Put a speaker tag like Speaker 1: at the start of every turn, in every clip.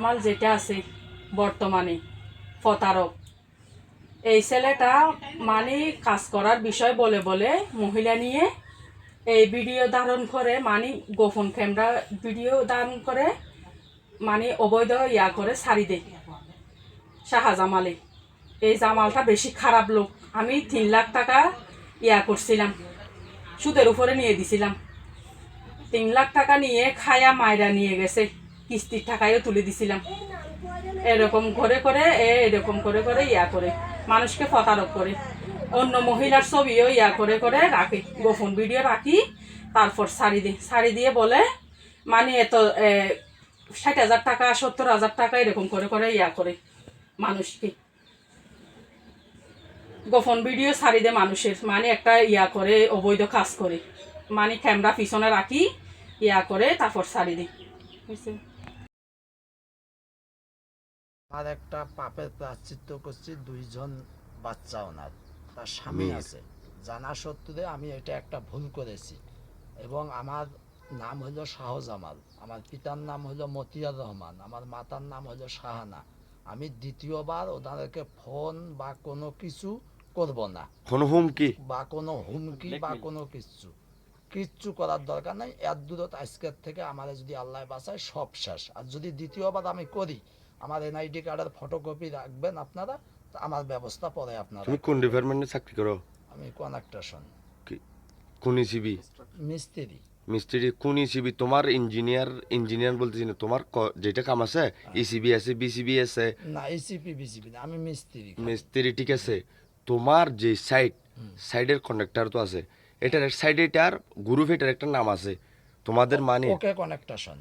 Speaker 1: জামাল যেটা আছে বর্তমানে প্রতারক, এই ছেলেটা মানে কাজ করার বিষয় বলে বলে মহিলা নিয়ে এই ভিডিও ধারণ করে, মানে গোপন ক্যামেরা ভিডিও ধারণ করে, মানে অবৈধ করে ছাড়ি দেয় শাহজামালে। এই জামালটা বেশি খারাপ লোক। আমি 3 লাখ টাকা করছিলাম, সুদের উপরে নিয়ে দিছিলাম। 3 লাখ টাকা নিয়ে খায়া মায়রা নিয়ে গেছে, কিস্তির টাকায়ও তুলে দিছিলাম। এরকম করে করে এরকম করে করে করে মানুষকে প্রতারক করে, অন্য মহিলার ছবিও করে করে রাখে, গোপন ভিডিও রাখি, তারপর শাড়ি দিয়ে বলে মানে এত 60,000 টাকা 70,000 টাকা এরকম করে করে করে মানুষকে গোপন ভিডিও ছাড়ি দেয় মানুষের, মানে একটা করে অবৈধ কাজ করে, মানে ক্যামেরা পিছনে রাখি করে তারপর ছাড়ি দিই।
Speaker 2: আর একটা পাপের প্রায়শ্চিত্ত করছি, 2জন বাচ্চা ওনার, তার স্বামী আছে, জানা সত্ত্বে আমি এটা একটা ভুল করেছি। এবং আমার নাম হলো শাহজামাল, আমার পিতার নাম হলো মতিয়ার রহমান, আমার মাতার নাম হলো শাহানা। আমি দ্বিতীয়বার ওনাদেরকে ফোন বা কোনো কিছু করব না,
Speaker 3: কোনো হুমকি
Speaker 2: বা কোনো কিচ্ছু করার দরকার নাই। এর দূরত আজকের থেকে আমার যদি আল্লাহ বাঁচায় সব শেষ। আর যদি দ্বিতীয়বার আমি করি, আমার এনআইডি কার্ডের ফটোকপি রাখবেন আপনারা, আমার ব্যবস্থা পরে আপনারা।
Speaker 3: তুমি কোন ডিপার্টমেন্টে চাকরি করো?
Speaker 2: আমি কনেকট্রেশন
Speaker 3: কোন ইসিবি? মিস্ত্রি কোন ইসিবি? তোমার ইঞ্জিনিয়ার বলতেছি না, তোমার যেটা কাম আছে ইসিবি আছে, বিসিবি আছে
Speaker 2: না, ইসিপি বিসিবি না, আমি
Speaker 3: মিস্ত্রি। ঠিক আছে, তোমার যে সাইডের কন্ডাক্টর তো আছে, এটার সাইডে এটার গ্রুপ, এটার একটা নাম আছে তোমাদের, মানে
Speaker 2: ওকে কনেকট্রেশন,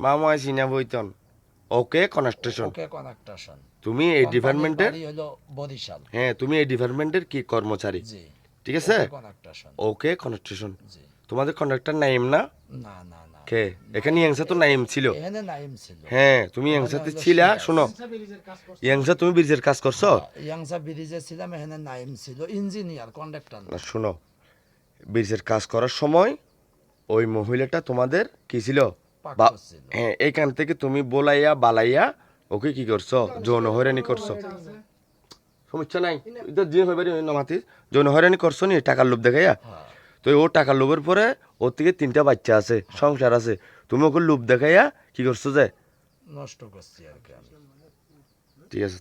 Speaker 3: মামা সিনা বইতন ওকে কনস্ট্রাকশন। তুমি এই ডিপার্টমেন্টের
Speaker 2: হলো বরিশাল।
Speaker 3: হ্যাঁ, তুমি এই ডিপার্টমেন্টের কি কর্মচারী? ঠিক আছে, ওকে কনস্ট্রাকশন। তোমাদের কন্ডাক্টর নাইম না?
Speaker 2: না না না,
Speaker 3: কে এখানে ইয়াংসা তো নাইম ছিল।
Speaker 2: এখানে নাইম ছিল।
Speaker 3: হ্যাঁ, তুমি ইয়াংসাতে ছিলা। শোনো, ইয়াংসা তুমি ব্রিজের কাজ করছো?
Speaker 2: ইয়াংসা ব্রিজে ছিলাম, এখানে নাইম ছিল ইঞ্জিনিয়ার, কন্ডাক্টর না।
Speaker 3: শোনো, ব্রিজের কাজ করার সময় ওই মহিলাটা তোমাদের কি ছিল? হ্যাঁ, এইখান থেকে তুমি বলাইয়া বালাইয়া ওকে কি করছো? যৌন হয়রানি করছো। সমস্যা নাই, যে হইবারি নমাতি যৌন হয়রানি করছো নি, টাকার লোভ দেখাইয়া। তো ও টাকার লোভের পরে ওর থেকে 3টা বাচ্চা আছে, সংসার আছে, তুমি ওকে লোভ দেখাইয়া কি করছো যে
Speaker 2: নষ্ট করছি আর কি।
Speaker 3: ঠিক আছে।